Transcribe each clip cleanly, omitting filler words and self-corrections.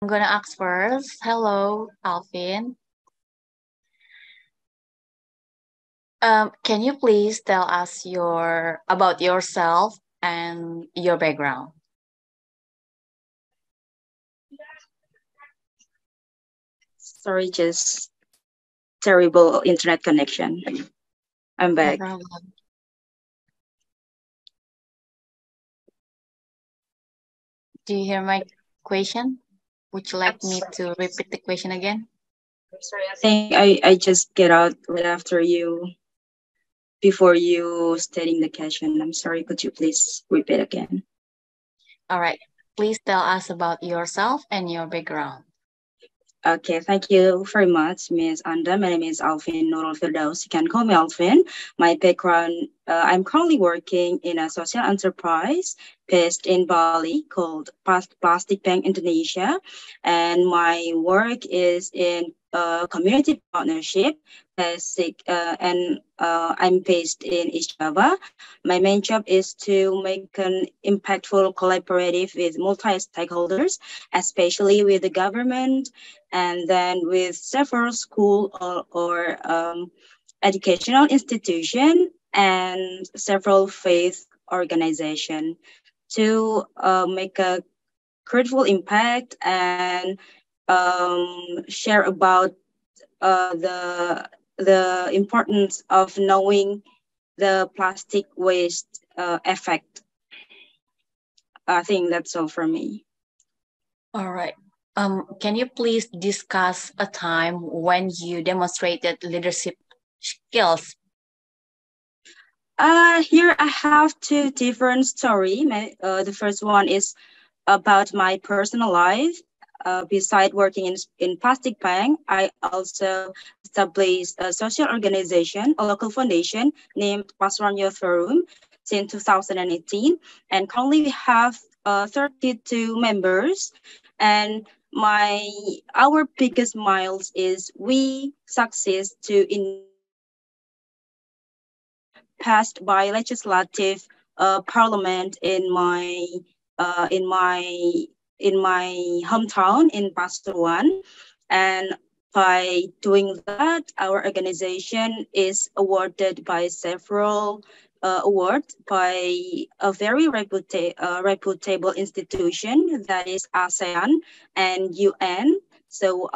I'm gonna ask first. Hello, Alvin. Can you please tell us about yourself and your background? Sorry, just terrible internet connection. I'm No back. problem. Do you hear my question? Would you like me to repeat the question again? Sorry, I think I just get out right after you, before you stating the question. I'm sorry, could you please repeat again? All right. Please tell us about yourself and your background. Okay, thank you very much, Ms. Anda. My name is Alvin Nurul Firdaus. You can call me Alvin. My background, I'm currently working in a social enterprise based in Bali called Plastic Bank Indonesia. And my work is in community partnership, and I'm based in East Java. My main job is to make an impactful collaborative with multi-stakeholders, especially with the government, and then with several school or educational institution and several faith organization to make a critical impact and share about the importance of knowing the plastic waste effect. I think that's all for me. All right. Can you please discuss a time when you demonstrated leadership skills? Here I have two different story. The first one is about my personal life. Beside working in plastic bank, I also established a social organization, a local foundation named Pasuruan Youth Forum since 2018. And currently we have 32 members. And our biggest miles is we success to passed by legislative parliament uh, in my in my hometown in Pasuruan, and by doing that, our organization is awarded by several awards by a very reputable institution, that is ASEAN and UN. So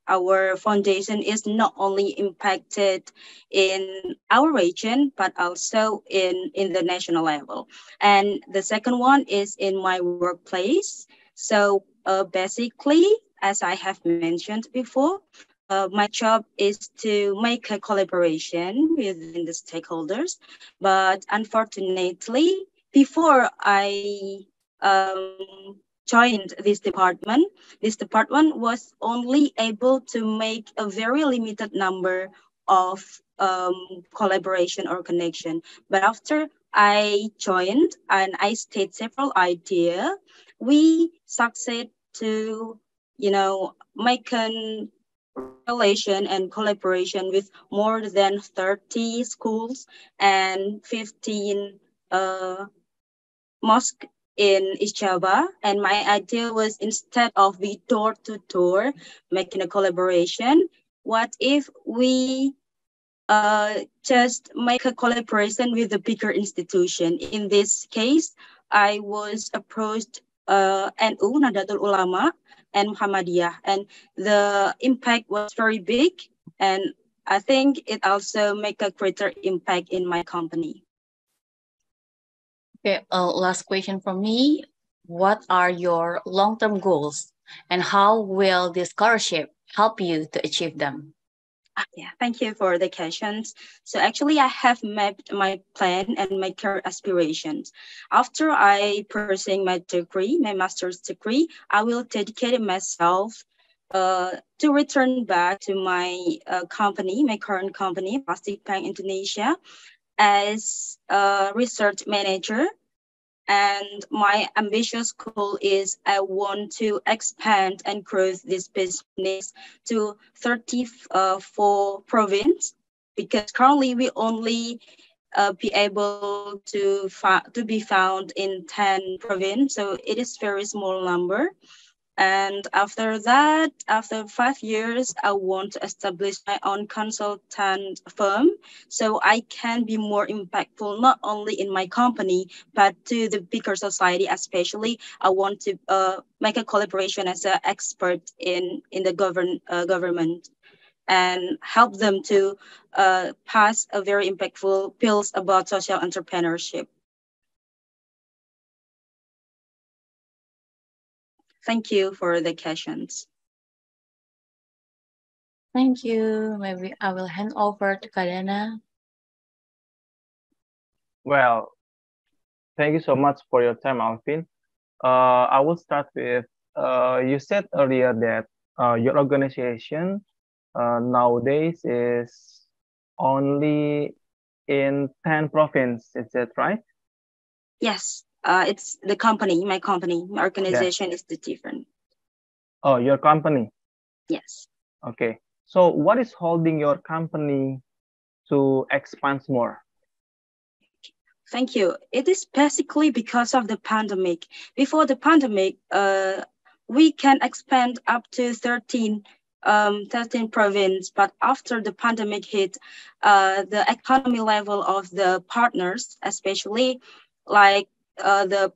our foundation is not only impacted in our region, but also in the national level. And the second one is in my workplace. So basically, as I have mentioned before, my job is to make a collaboration within the stakeholders. But unfortunately, before I joined this department was only able to make a very limited number of collaboration or connection. But after I joined and I state several ideas, we succeed to, make an relation and collaboration with more than 30 schools and 15 mosques in East Java. And my idea was, instead of we door to door making a collaboration, what if we just make a collaboration with a bigger institution? In this case, I was approached NU, Nahdlatul Ulama, and Muhammadiyah, and the impact was very big. And I think it also make a greater impact in my company. Okay, last question from me. What are your long-term goals and how will this scholarship help you to achieve them? Yeah, thank you for the questions. So actually, I have mapped my plan and my career aspirations. After I pursuing my degree, my master's degree, I will dedicate myself to return back to my company, my current company, Plastic Bank Indonesia, as a research manager. And my ambitious goal is I want to expand and grow this business to 34 province, because currently we only be able to be found in 10 province, so it is very small number. And after that, after 5 years, I want to establish my own consultant firm so I can be more impactful, not only in my company, but to the bigger society, especially. I want to make a collaboration as an expert in the government and help them to pass a very impactful bills about social entrepreneurship. Thank you for the questions. Thank you. Maybe I will hand over to Kadana. Well, thank you so much for your time, Alvin. I will start with you said earlier that your organization nowadays is only in 10 provinces. Is that right? Yes, it's the company, my company, my Yeah. organization is the different. Oh, your company. Yes. Okay. So what is holding your company to expand more? Thank you. It is basically because of the pandemic. Before the pandemic, we can expand up to 13 province, but after the pandemic hit, the economy level of the partners, especially like the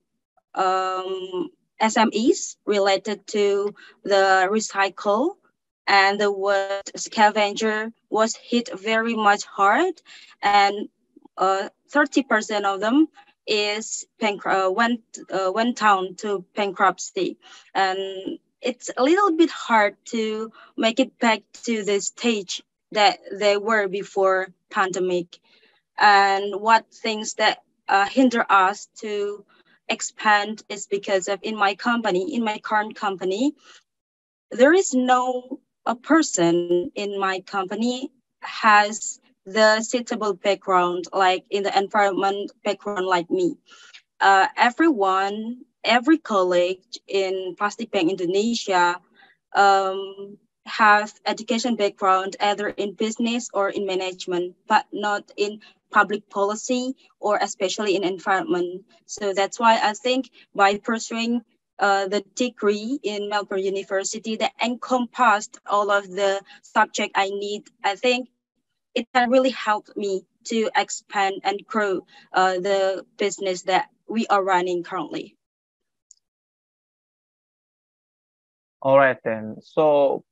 SMEs related to the recycle and the wood scavenger was hit very much hard, and 30% of them went down to bankruptcy, and it's a little bit hard to make it back to the stage that they were before pandemic. And what things that hinder us to expand is because of in my current company, there is no a person in my company has the suitable background, like in the environment background like me. Every colleague in Plastic Bank Indonesia have education background either in business or in management, but not in public policy or especially in environment. So that's why I think by pursuing the degree in Melbourne University that encompassed all of the subject I need, I think it can really help me to expand and grow the business that we are running currently. All right then. So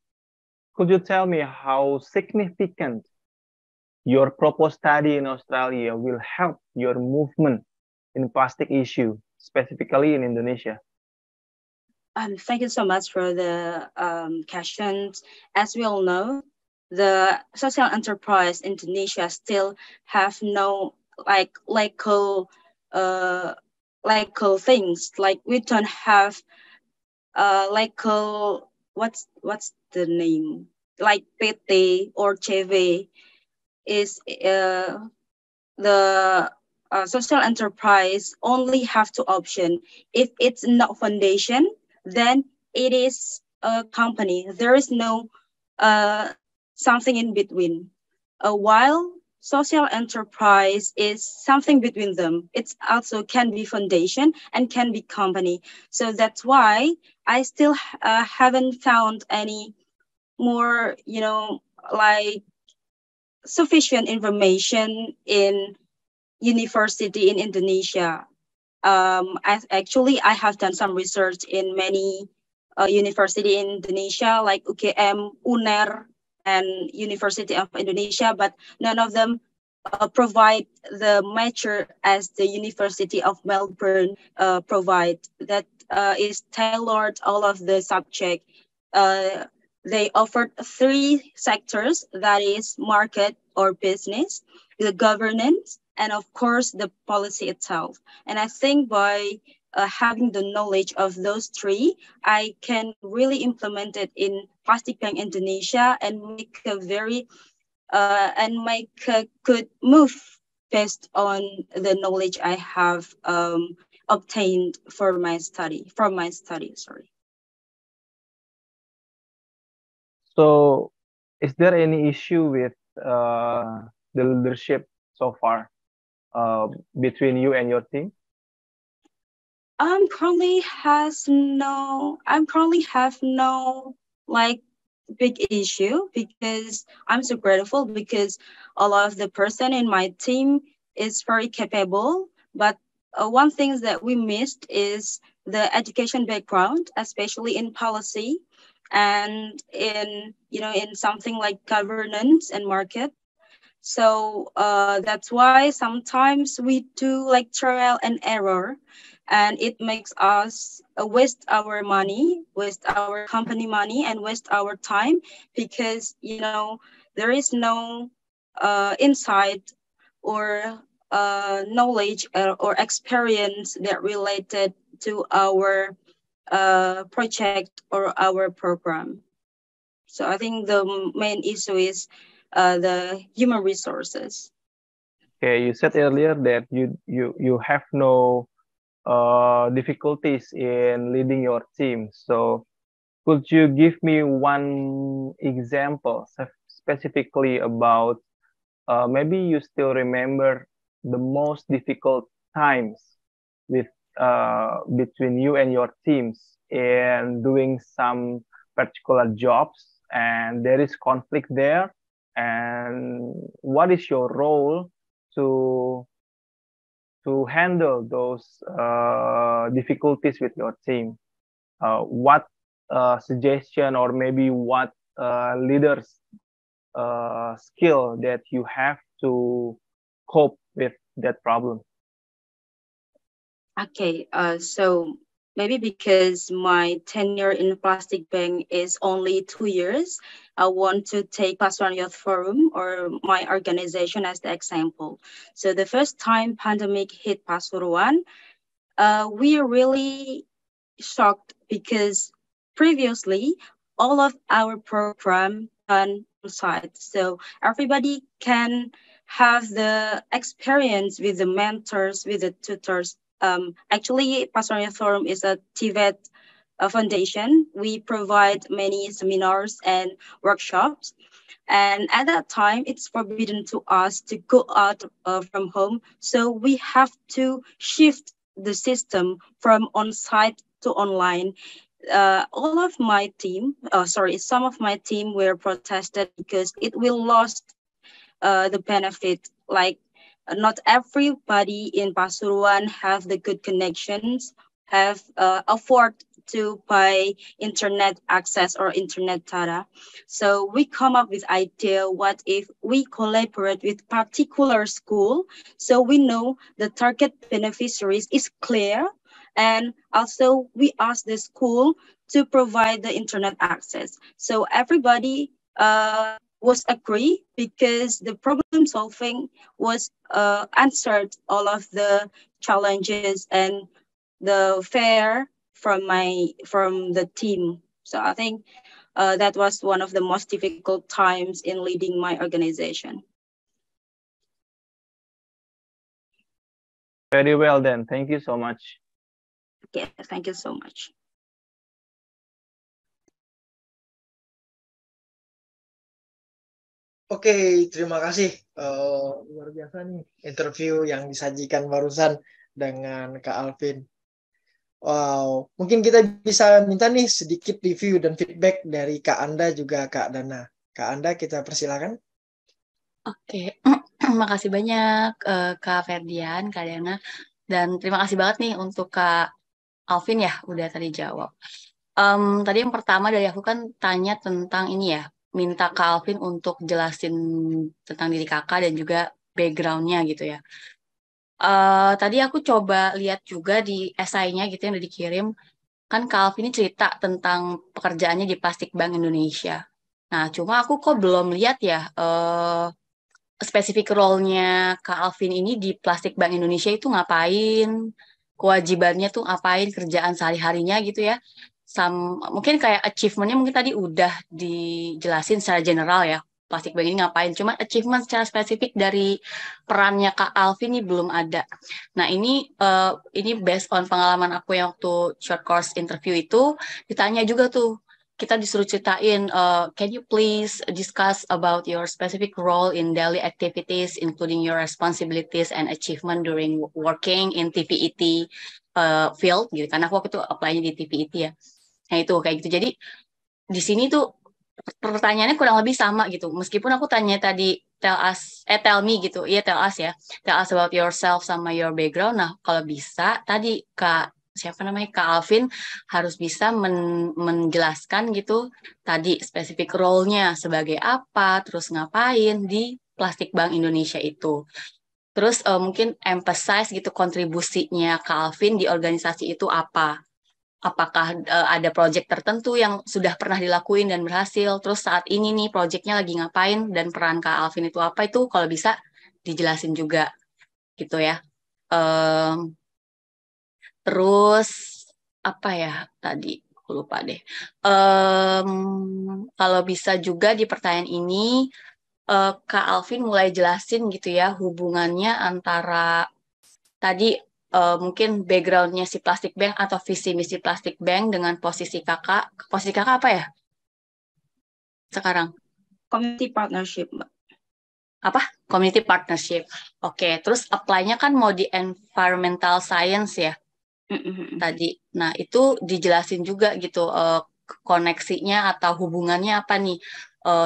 could you tell me how significant your proposed study in Australia will help your movement in plastic issue, specifically in Indonesia? Thank you so much for the questions. As we all know, the social enterprise in Indonesia still have no like legal things. Like we don't have legal what's the name, like PT or CV is the social enterprise only have two options. If it's not foundation, then it is a company. There is no something in between. While social enterprise is something between them, it's also can be foundation and can be company. So that's why I still haven't found any more, like sufficient information in university in Indonesia. I have done some research in many university in Indonesia, like UGM, UNER, and University of Indonesia, but none of them provide the mature as the University of Melbourne provide. That is tailored all of the subject. They offered three sectors, that is market or business, the governance, and of course the policy itself. And I think by having the knowledge of those three, I can really implement it in Plastic Bank Indonesia and make a good move based on the knowledge I have obtained from my study. Sorry. So is there any issue with the leadership so far between you and your team? I'm currently have no like big issue because I'm so grateful because a lot of the person in my team is very capable. But one thing that we missed is the education background, especially in policy and in something like governance and market. So that's why sometimes we do like trial and error, and it makes us waste our money, waste our company money, and waste our time because there is no insight or knowledge or experience that related to our project or our program. So I think the main issue is the human resources. Okay, you said earlier that you have no difficulties in leading your team. So could you give me one example specifically about maybe you still remember the most difficult times with between you and your teams in doing some particular jobs and there is conflict there, and what is your role to handle those difficulties with your team? What suggestion or maybe what leaders skill that you have to cope with that problem? Okay, so maybe because my tenure in Plastic Bank is only 2 years, I want to take Pasuruan Youth Forum or my organization as the example. So the first time pandemic hit Pasuruan, we are really shocked because previously all of our program done on site. So everybody can have the experience with the mentors, with the tutors. Actually, Pasuruan Forum is a TVET foundation. We provide many seminars and workshops. And at that time, it's forbidden to us to go out from home. So we have to shift the system from on-site to online. All of my team, some of my team were protested because it will lost the benefit. Like not everybody in Pasuruan have the good connections, have afford to buy internet access or internet data. So we come up with idea, what if we collaborate with particular school so we know the target beneficiaries is clear, and also we ask the school to provide the internet access. So everybody was agree because the problem solving was answered all of the challenges and the fear from the team. So I think that was one of the most difficult times in leading my organization. Very well then. Thank you so much. Okay, thank you so much. Oke, terima kasih. Luar biasa nih interview yang disajikan barusan dengan Kak Alvin. Wow, mungkin kita bisa minta nih sedikit review dan feedback dari Kak Anda juga Kak Dana. Kak Anda, kita persilakan. Oke, makasih banyak Kak Ferdian, Kak Dana, dan terima kasih banget nih untuk Kak Alvin ya, udah tadi jawab. Tadi yang pertama dari aku kan tanya tentang ini ya, minta Kak Alvin untuk jelasin tentang diri kakak dan juga background-nya gitu ya. Tadi aku coba lihat juga di esainya gitu yang udah dikirim, kan Kak Alvin ini cerita tentang pekerjaannya di Plastic Bank Indonesia. Nah, cuma aku kok belum lihat ya spesifik role-nya Kak Alvin ini di Plastic Bank Indonesia itu ngapain, kewajibannya tuh ngapain, kerjaan sehari-harinya gitu ya. Mungkin kayak achievement-nya mungkin tadi udah dijelasin secara general ya, Plastic Bank ini ngapain. Cuma achievement secara spesifik dari perannya Kak Alvin ini belum ada. Nah ini based on pengalaman aku yang waktu short course interview itu, ditanya juga tuh, kita disuruh ceritain, can you please discuss about your specific role in daily activities, including your responsibilities and achievement during working in TVET. field gitu, karena aku waktu itu apply-nya di TPIT ya. Nah itu kayak gitu. Jadi di sini tuh pertanyaannya kurang lebih sama gitu. Meskipun aku tanya tadi tell me gitu. Iya tell us ya. Tell us about yourself sama your background. Nah, kalau bisa tadi Kak Alvin harus bisa menjelaskan gitu tadi spesifik role-nya sebagai apa, terus ngapain di Plastik Bank Indonesia itu. Terus mungkin emphasize gitu kontribusinya Kak Alvin di organisasi itu apa. Apakah ada proyek tertentu yang sudah pernah dilakuin dan berhasil, terus saat ini nih proyeknya lagi ngapain dan peran Kak Alvin itu apa, itu kalau bisa dijelasin juga gitu ya. Terus apa ya tadi aku lupa deh. Kalau bisa juga di pertanyaan ini Kak Alvin mulai jelasin gitu ya hubungannya antara tadi mungkin background-nya si Plastik Bank atau visi misi Plastik Bank dengan posisi kakak. Posisi kakak apa ya sekarang? Community partnership, Mbak. Apa? Community partnership. Oke, terus apply-nya kan mau di environmental science ya tadi. Nah, itu dijelasin juga gitu koneksinya atau hubungannya apa nih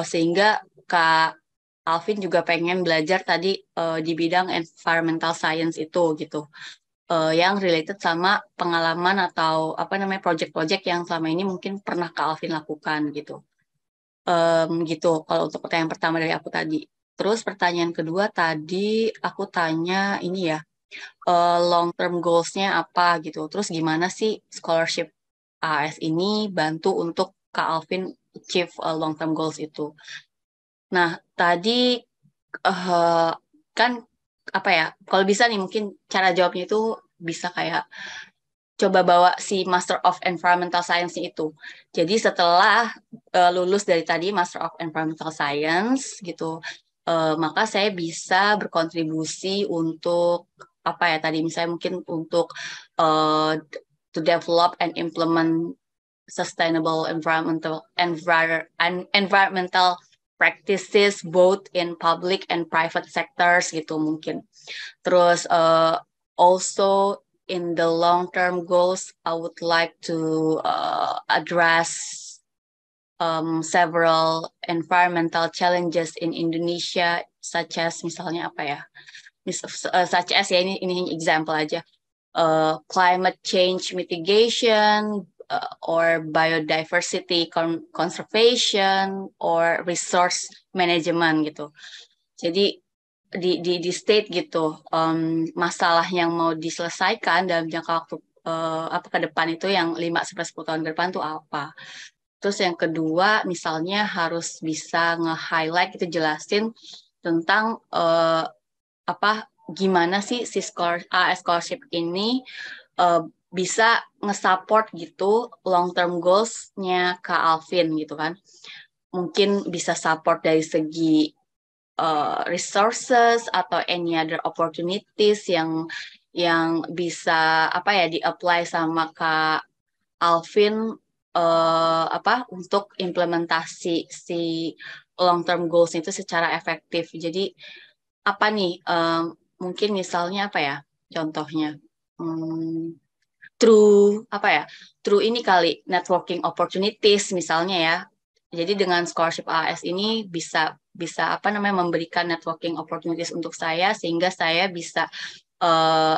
sehingga Kak Alvin juga pengen belajar tadi di bidang environmental science itu gitu. Yang related sama pengalaman atau apa namanya project-project yang selama ini mungkin pernah Kak Alvin lakukan gitu. Gitu kalau untuk pertanyaan pertama dari aku tadi. Terus pertanyaan kedua tadi aku tanya ini ya long term goals-nya apa gitu. Terus gimana sih scholarship AS ini bantu untuk Kak Alvin achieve long term goals itu. Nah tadi kan apa ya, kalau bisa nih mungkin cara jawabnya itu bisa kayak coba bawa si Master of Environmental Science itu. Jadi setelah lulus dari tadi Master of Environmental Science gitu, maka saya bisa berkontribusi untuk apa ya tadi misalnya mungkin untuk to develop and implement sustainable environmental practices both in public and private sectors gitu mungkin. Terus also in the long-term goals, I would like to address several environmental challenges in Indonesia, such as misalnya apa ya, such as ya ini example aja, climate change mitigation, or biodiversity conservation, or resource management gitu. Jadi di state gitu masalah yang mau diselesaikan dalam jangka waktu apa ke depan itu yang 5-10 tahun ke depan tuh apa. Terus yang kedua misalnya harus bisa nge-highlight itu jelasin tentang apa gimana sih si scholarship ini bisa nge-support gitu long term goals-nya Kak Alvin gitu kan. Mungkin bisa support dari segi resources atau any other opportunities yang bisa apa ya di-apply sama Kak Alvin apa untuk implementasi si long term goals itu secara efektif. Jadi apa nih mungkin misalnya apa ya contohnya through apa ya through ini kali networking opportunities misalnya ya. Jadi dengan scholarship AS ini bisa apa namanya memberikan networking opportunities untuk saya sehingga saya bisa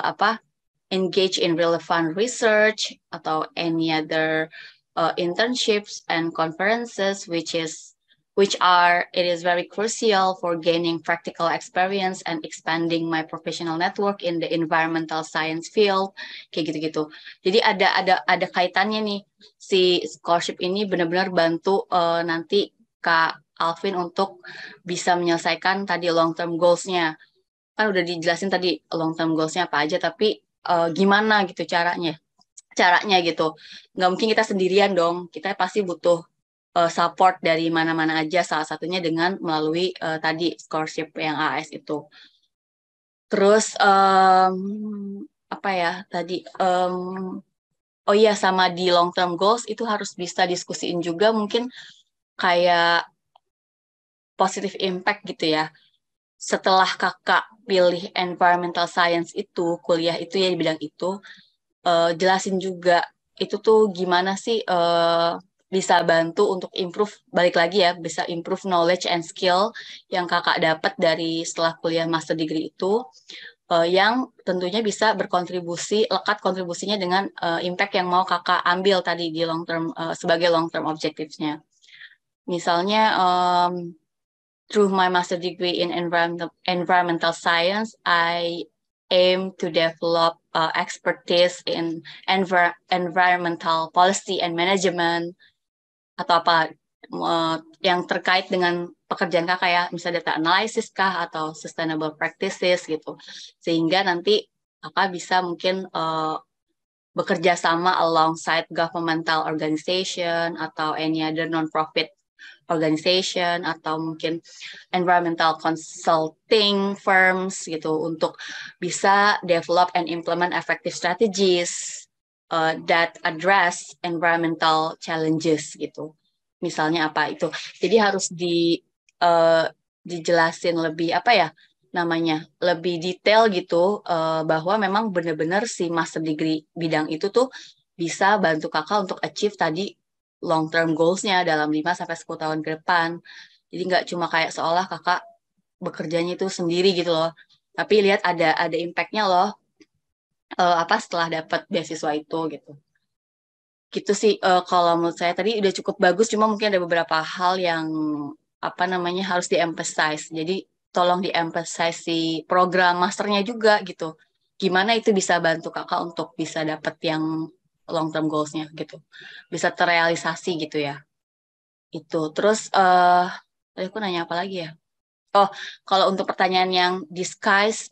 apa engage in relevant research atau any other internships and conferences it is very crucial for gaining practical experience and expanding my professional network in the environmental science field kayak gitu-gitu. Jadi ada kaitannya nih si scholarship ini benar-benar bantu nanti Kak Alvin untuk bisa menyelesaikan tadi long term goals-nya. Kan udah dijelasin tadi long term goals-nya apa aja tapi gimana gitu caranya gitu. Nggak mungkin kita sendirian dong. Kita pasti butuh support dari mana-mana aja, salah satunya dengan melalui tadi scholarship yang AS itu. Terus apa ya tadi oh iya sama di long term goals itu harus bisa diskusiin juga mungkin kayak positive impact gitu ya. Setelah kakak pilih environmental science itu, kuliah itu ya di bidang itu, jelasin juga itu tuh gimana sih bisa bantu untuk improve, balik lagi ya, bisa improve knowledge and skill yang kakak dapat dari setelah kuliah master degree itu, yang tentunya bisa berkontribusi, lekat kontribusinya dengan impact yang mau kakak ambil tadi di long term, sebagai long term objectives-nya. Misalnya, through my master degree in environmental science, I aim to develop expertise in environmental policy and management, atau apa yang terkait dengan pekerjaan kakak ya, misalnya data analysis kah atau sustainable practices gitu, sehingga nanti kakak bisa mungkin bekerja sama alongside governmental organization atau any other non-profit organization atau mungkin environmental consulting firms gitu untuk bisa develop and implement effective strategies that address environmental challenges gitu. Misalnya apa itu? Jadi harus dijelasin lebih apa ya namanya, lebih detail gitu, bahwa memang benar-benar si master degree bidang itu tuh bisa bantu kakak untuk achieve tadi long term goals-nya dalam 5-10 tahun ke depan. Jadi nggak cuma kayak seolah kakak bekerjanya itu sendiri gitu loh. Tapi lihat ada impact-nya loh, apa setelah dapat beasiswa itu gitu. Gitu sih, kalau menurut saya tadi udah cukup bagus, cuma mungkin ada beberapa hal yang apa namanya harus di-emphasize. Jadi tolong di-emphasize si program masternya juga gitu. Gimana itu bisa bantu kakak untuk bisa dapat yang long term goals-nya gitu. Bisa terrealisasi gitu ya. Itu. Terus tadi aku nanya apa lagi ya? Oh, kalau untuk pertanyaan yang discuss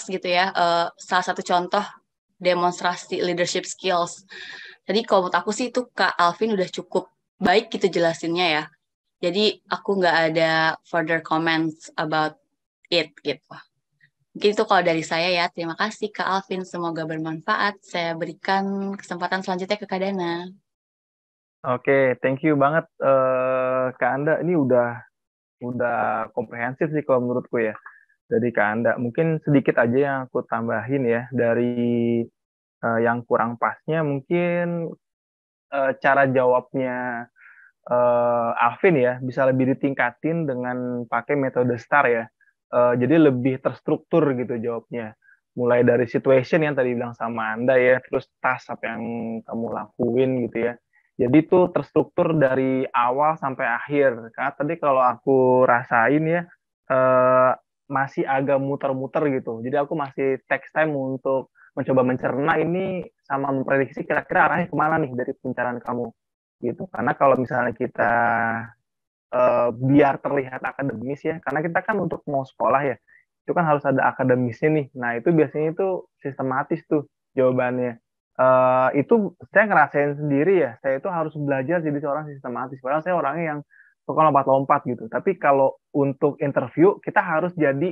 gitu ya, salah satu contoh demonstrasi leadership skills. Jadi kalau menurut aku sih itu Kak Alvin udah cukup baik gitu jelasinnya ya. Jadi aku nggak ada further comments about it gitu. Mungkin itu kalau dari saya ya. Terima kasih Kak Alvin, semoga bermanfaat. Saya berikan kesempatan selanjutnya ke Kak Dana. Oke, thank you banget Kak Anda. Ini udah komprehensif sih kalau menurutku ya dari Kak Anda. Mungkin sedikit aja yang aku tambahin ya dari yang kurang pasnya mungkin cara jawabnya Alvin ya bisa lebih ditingkatin dengan pakai metode STAR ya. Jadi lebih terstruktur gitu jawabnya. Mulai dari situation yang tadi bilang sama Anda ya, terus task apa yang kamu lakuin gitu ya. Jadi itu terstruktur dari awal sampai akhir. Karena tadi kalau aku rasain ya, eh, masih agak muter-muter gitu. Jadi aku masih take time untuk mencoba mencerna ini sama memprediksi kira-kira arahnya kemana nih dari pencerahan kamu gitu. Karena kalau misalnya kita biar terlihat akademis ya, karena kita kan untuk mau sekolah ya, itu kan harus ada akademisnya nih. Nah itu biasanya itu sistematis tuh jawabannya. Itu saya ngerasain sendiri ya, saya itu harus belajar jadi seorang sistematis. Padahal saya orangnya yang suka lompat-lompat gitu. Tapi kalau untuk interview kita harus jadi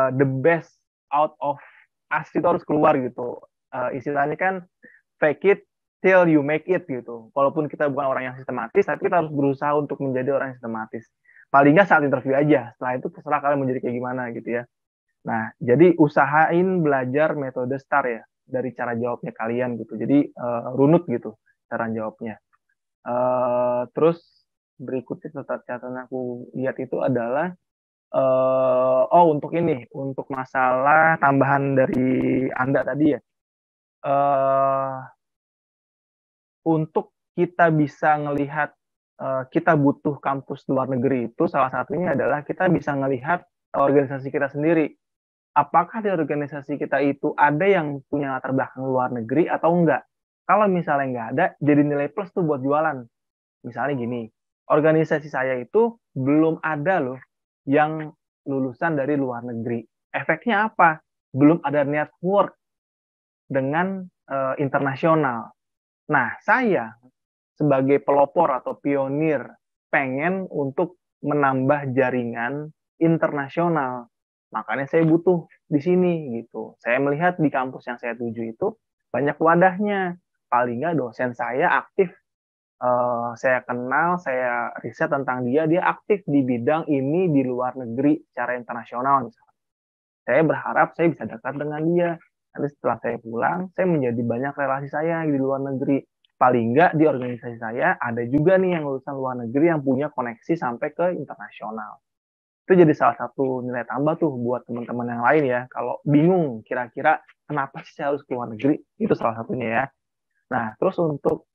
the best out of us itu harus keluar gitu. Istilahnya kan fake it till you make it gitu. Walaupun kita bukan orang yang sistematis, tapi kita harus berusaha untuk menjadi orang yang sistematis. Paling nggak saat interview aja. Setelah itu terserah kalian menjadi kayak gimana gitu ya. Nah, jadi usahain belajar metode STAR ya dari cara jawabnya kalian gitu. Jadi runut gitu cara jawabnya. Terus berikutnya catatan aku lihat itu adalah untuk ini, untuk masalah tambahan dari Anda tadi ya. Untuk kita bisa ngelihat kita butuh kampus luar negeri itu salah satunya adalah kita bisa ngelihat organisasi kita sendiri. Apakah di organisasi kita itu ada yang punya latar belakang luar negeri atau enggak? Kalau misalnya enggak ada, jadi nilai plus tuh buat jualan. Misalnya gini, organisasi saya itu belum ada loh yang lulusan dari luar negeri. Efeknya apa? Belum ada network dengan internasional. Nah, saya sebagai pelopor atau pionir pengen untuk menambah jaringan internasional. Makanya saya butuh di sini gitu. Saya melihat di kampus yang saya tuju itu banyak wadahnya. Paling nggak dosen saya aktif, saya kenal, saya riset tentang dia aktif di bidang ini di luar negeri secara internasional misalnya. Saya berharap saya bisa dekat dengan dia. Nanti setelah saya pulang, saya menjadi banyak relasi saya di luar negeri. Paling nggak di organisasi saya ada juga nih yang lulusan luar negeri yang punya koneksi sampai ke internasional. Itu jadi salah satu nilai tambah tuh buat teman-teman yang lain ya. Kalau bingung kira-kira kenapa sih saya harus ke luar negeri, itu salah satunya ya. Nah, terus untuk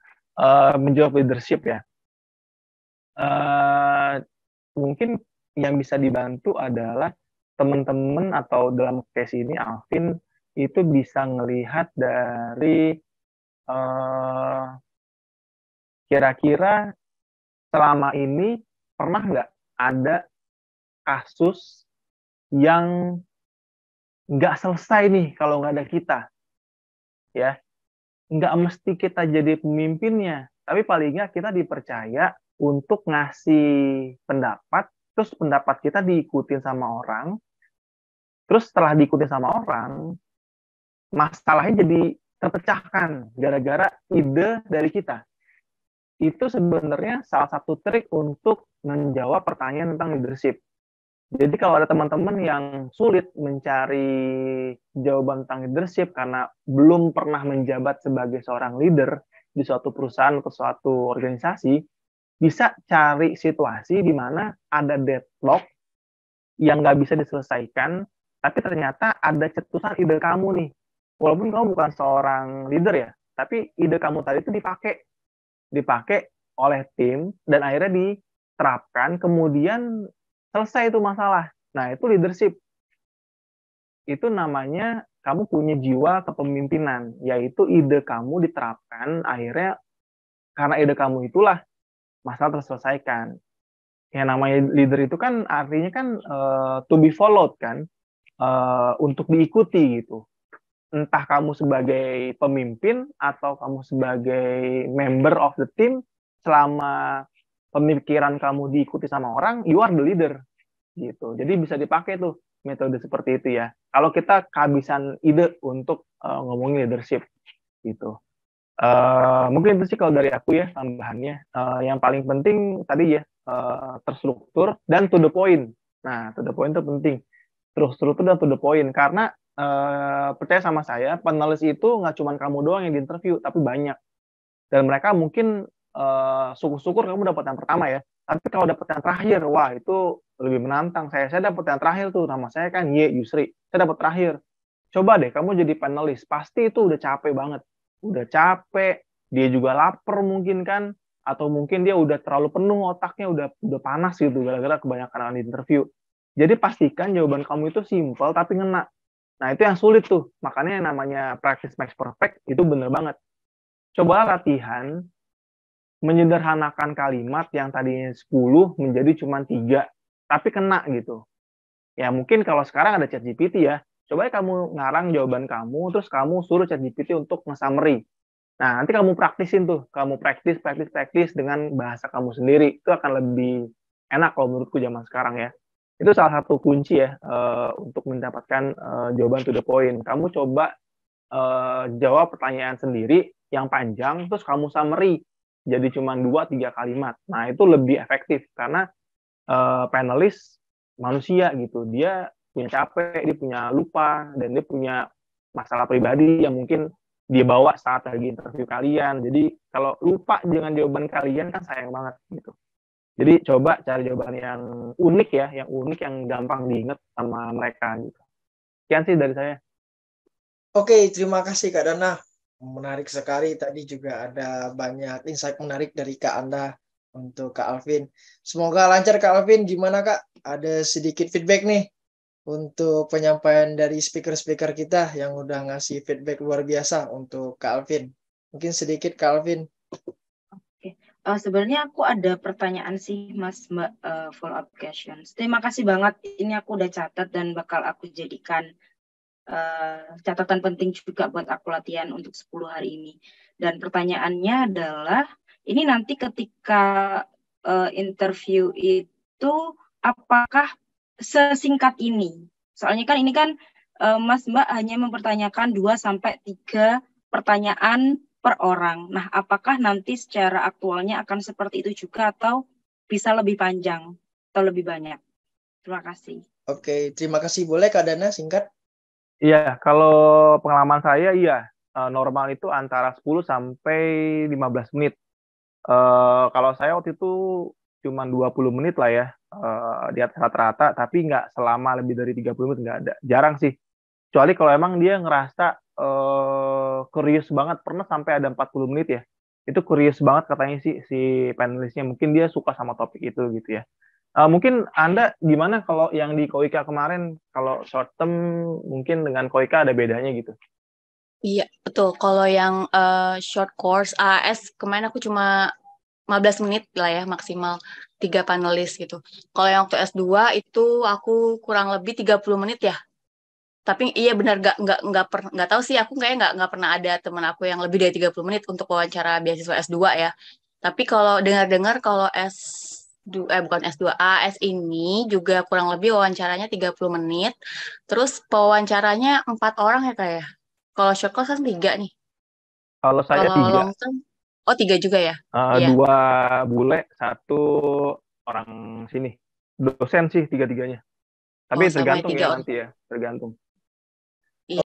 menjawab leadership ya, mungkin yang bisa dibantu adalah teman-teman atau dalam case ini Alvin itu bisa ngelihat dari kira-kira selama ini pernah nggak ada kasus yang nggak selesai nih kalau nggak ada kita, ya. Nggak mesti kita jadi pemimpinnya, tapi paling nggak kita dipercaya untuk ngasih pendapat, terus pendapat kita diikutin sama orang, terus setelah diikutin sama orang, masalahnya jadi terpecahkan gara-gara ide dari kita. Itu sebenarnya salah satu trik untuk menjawab pertanyaan tentang leadership. Jadi kalau ada teman-teman yang sulit mencari jawaban tentang leadership karena belum pernah menjabat sebagai seorang leader di suatu perusahaan atau suatu organisasi, bisa cari situasi di mana ada deadlock yang nggak bisa diselesaikan, tapi ternyata ada cetusan ide kamu nih. Walaupun kamu bukan seorang leader ya, tapi ide kamu tadi itu dipakai oleh tim dan akhirnya diterapkan, kemudian selesai itu masalah. Nah, itu leadership. Itu namanya kamu punya jiwa kepemimpinan, yaitu ide kamu diterapkan, akhirnya karena ide kamu itulah masalah terselesaikan. Yang namanya leader itu kan artinya kan to be followed kan, untuk diikuti gitu. Entah kamu sebagai pemimpin atau kamu sebagai member of the team, selama pemikiran kamu diikuti sama orang, you are the leader gitu. Jadi bisa dipakai tuh metode seperti itu ya. Kalau kita kehabisan ide untuk ngomongin leadership gitu. Mungkin itu sih kalau dari aku ya tambahannya. Yang paling penting tadi ya terstruktur dan to the point. Nah, to the point itu penting. Terstruktur dan to the point karena percaya sama saya, penulis itu nggak cuma kamu doang yang diinterview, tapi banyak. Dan mereka mungkin syukur-syukur kamu dapat yang pertama ya. Tapi kalau dapat yang terakhir, wah itu lebih menantang. Saya dapat yang terakhir tuh, nama saya kan Y Yusri. Saya dapat terakhir. Coba deh kamu jadi panelis, pasti itu udah capek banget. Udah capek, dia juga lapar mungkin kan, atau mungkin dia udah terlalu penuh otaknya, udah panas gitu gara-gara kebanyakan interview. Jadi pastikan jawaban kamu itu simpel tapi ngena. Nah, itu yang sulit tuh. Makanya yang namanya practice makes perfect itu bener banget. Coba latihan menyederhanakan kalimat yang tadinya 10 menjadi cuma 3, tapi kena gitu. Ya mungkin kalau sekarang ada ChatGPT ya, coba kamu ngarang jawaban kamu, terus kamu suruh ChatGPT untuk nge-summary. Nah, nanti kamu praktisin tuh, kamu praktis dengan bahasa kamu sendiri. Itu akan lebih enak kalau menurutku zaman sekarang ya. Itu salah satu kunci ya untuk mendapatkan jawaban to the point. Kamu coba jawab pertanyaan sendiri yang panjang, terus kamu summary jadi cuma 2-3 kalimat. Nah, itu lebih efektif karena panelis manusia gitu. Dia punya capek, dia punya lupa, dan dia punya masalah pribadi yang mungkin dia bawa saat lagi interview kalian. Jadi kalau lupa dengan jawaban kalian kan sayang banget gitu. Jadi coba cari jawaban yang unik ya, yang gampang diingat sama mereka gitu. Sekian sih dari saya. Oke, terima kasih Kak Dana. Menarik sekali, tadi juga ada banyak insight menarik dari Kak Anda untuk Kak Alvin. Semoga lancar Kak Alvin. Gimana Kak? Ada sedikit feedback nih untuk penyampaian dari speaker-speaker kita yang udah ngasih feedback luar biasa untuk Kak Alvin. Mungkin sedikit Kak Alvin. Oke. Sebenarnya aku ada pertanyaan sih Mas, follow up questions. Terima kasih banget. Ini aku udah catat dan bakal aku jadikan catatan penting juga buat aku latihan untuk 10 hari ini. Dan pertanyaannya adalah, ini nanti ketika interview itu apakah sesingkat ini? Soalnya kan ini kan Mas Mbak hanya mempertanyakan 2-3 pertanyaan per orang. Nah, apakah nanti secara aktualnya akan seperti itu juga atau bisa lebih panjang atau lebih banyak? Terima kasih. Oke, terima kasih. Boleh Kak Dana singkat? Iya, kalau pengalaman saya iya, normal itu antara 10 sampai 15 menit. Kalau saya waktu itu cuma 20 menit lah ya, di atas rata-rata, tapi nggak selama lebih dari 30 menit, nggak ada. Jarang sih. Kecuali kalau emang dia ngerasa curious banget, pernah sampai ada 40 menit ya. Itu curious banget katanya sih si panelisnya. Mungkin dia suka sama topik itu gitu ya. Mungkin Anda gimana kalau yang di Koika kemarin, kalau short term mungkin dengan Koika ada bedanya gitu. Iya, betul. Kalau yang short course AS kemarin aku cuma 15 menit lah ya maksimal 3 panelis gitu. Kalau yang waktu S2 itu aku kurang lebih 30 menit ya. Tapi iya benar nggak tahu sih aku kayak nggak pernah ada teman aku yang lebih dari 30 menit untuk wawancara beasiswa S2 ya. Tapi kalau dengar-dengar kalau S2 bukan S2 AS ini juga kurang lebih wawancaranya 30 menit. Terus pewawancaranya 4 orang ya kayak. Kalau short course kan 3 nih. Kalau saya Kalau 3, long term, oh 3 juga ya? Iya. 2 bule, 1 orang sini. Dosen sih tiga-tiganya. Oh Tapi sama ya tergantung ya 3 orang. nanti ya, tergantung.